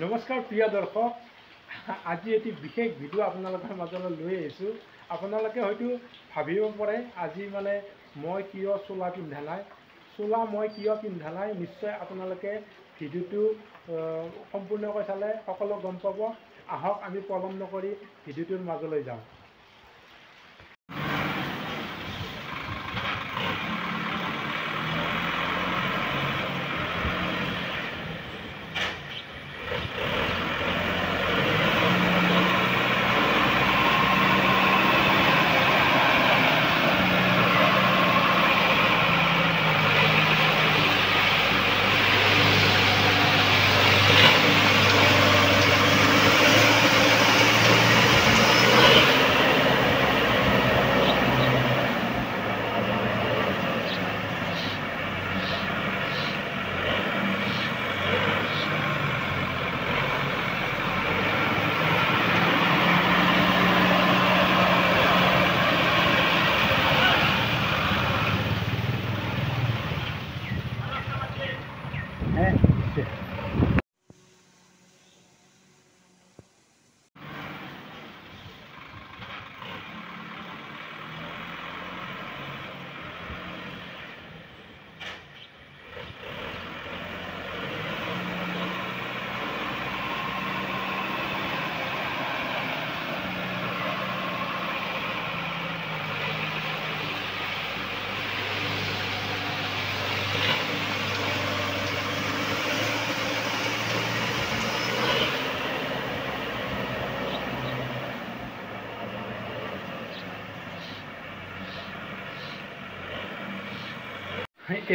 নমস্কাৰ প্ৰিয় দৰ্শক, আজি এটি বিশেষ ভিডিঅ' আপোনালোকৰ মাজলৈ লৈ আহিছোঁ। আপোনালোকে হয়তো ভাবিব পাৰে আজি মই কিয় চোলা পিন্ধা নাই। চোলা মই কিয় পিন্ধা নাই নিশ্চয় আপোনালোকে ভিডিঅ'টো সম্পূৰ্ণকৈ চালে সকলো গম পাব। আহক আমি পলম নকৰি ভিডিঅ'টোৰ মাজলৈ যাওঁ।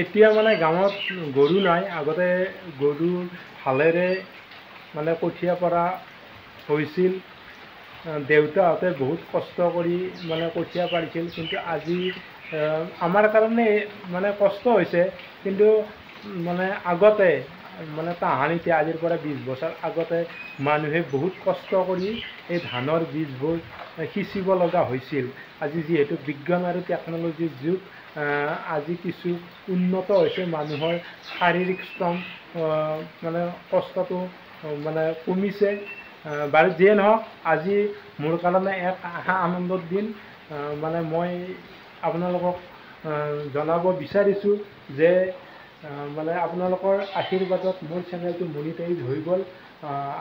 এতিয়া গাঁৱত গৰু নাই। আগতে গৰু হালেৰে কঠীয়া পৰা হৈছিল। দেউতাহঁতে বহুত কষ্ট কৰি কঠীয়া পাৰিছিল, কিন্তু আজি আমাৰ কাৰণে কষ্ট হৈছে। কিন্তু আগতে তাহানিতে আজিৰ পৰা 20 বছৰ আগতে মানুহে বহুত কষ্ট কৰি এই ধানৰ বীজবোৰ সিঁচিব লগা হৈছিল। আজি যিহেতু বিজ্ঞান আৰু টেকন'লজিৰ যুগ, আজি কিছু উন্নত হৈছে। মানুহৰ শাৰীৰিক শ্ৰম কষ্টটো কমিছে। বাৰু যিয়ে নহওক, আজি মোৰ কাৰণে এক আনন্দৰ দিন। মই আপোনালোকক জনাব বিচাৰিছোঁ যে আপোনালোকৰ আশীৰ্বাদত মোৰ চেনেলটো মনিটাইজ হৈ গ'ল।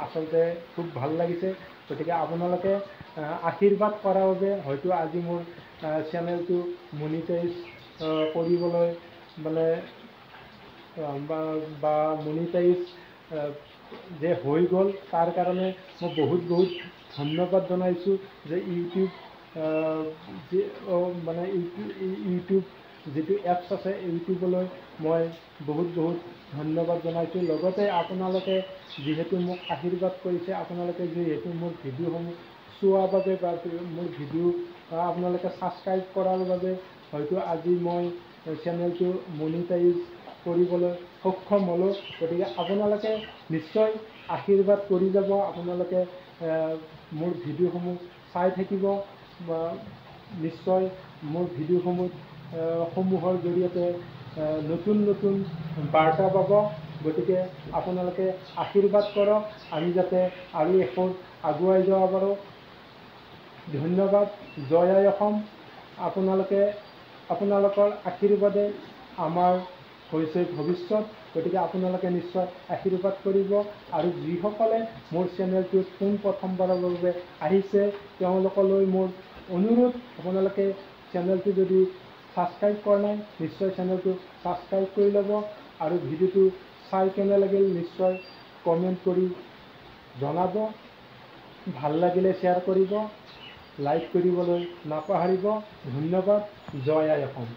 আচলতে খুব ভাল লাগিছে। গতিকে আপোনালোকে আশীৰ্বাদ কৰাৰ বাবে হয়তো আজি মোৰ চেনেলটো মনিটাইজ কৰিবলৈ বা মনিটাইজ যে হৈ গ'ল, তাৰ কাৰণে মই বহুত ধন্যবাদ জনাইছোঁ। যে ইউটিউব যিটো এপছ আছে, ইউটিউবলৈ মই বহুত ধন্যবাদ জনাইছোঁ। লগতে আপোনালোকে যিহেতু মোক আশীৰ্বাদ কৰিছে, আপোনালোকে যিহেতু মোৰ ভিডিঅ'সমূহ চোৱাৰ বাবে বা মোৰ ভিডিঅ' আপোনালোকে ছাবস্ক্ৰাইব কৰাৰ বাবে হয়তো আজি মই চেনেলটো মনিটাইজ কৰিবলৈ সক্ষম হ'লোঁ। গতিকে আপোনালোকে নিশ্চয় আশীৰ্বাদ কৰি যাব। আপোনালোকে মোৰ ভিডিঅ'সমূহ চাই থাকিব বা নিশ্চয় মোৰ ভিডিঅ'সমূহৰ জৰিয়তে নতুন বাৰ্তা পাব। গতিকে আপোনালোকে আশীৰ্বাদ কৰক, আমি যাতে আৰু এখোজ আগুৱাই যাব পাৰোঁ। ধন্যবাদ। জয় আই অসম। আপোনালোকৰ আশীৰ্বাদে আমাৰ হৈছে ভৱিষ্যত। গতিকে আপোনালোকে নিশ্চয় আশীৰ্বাদ কৰিব। আৰু যিসকলে মোৰ চেনেলটোত পোনপ্ৰথমবাৰৰ বাবে আহিছে, তেওঁলোকলৈ মোৰ অনুৰোধ, আপোনালোকে চেনেলটো যদি ছাবস্ক্ৰাইব কৰা নাই, নিশ্চয় চেনেলটো ছাবস্ক্ৰাইব কৰি ল'ব। আৰু ভিডিঅ'টো চাই কেনে লাগিল নিশ্চয় কমেণ্ট কৰি জনাব। ভাল লাগিলে শ্বেয়াৰ কৰিব, লাইক কৰিবলৈ নাপাহৰিব। ধন্যবাদ। জয় আই অসম।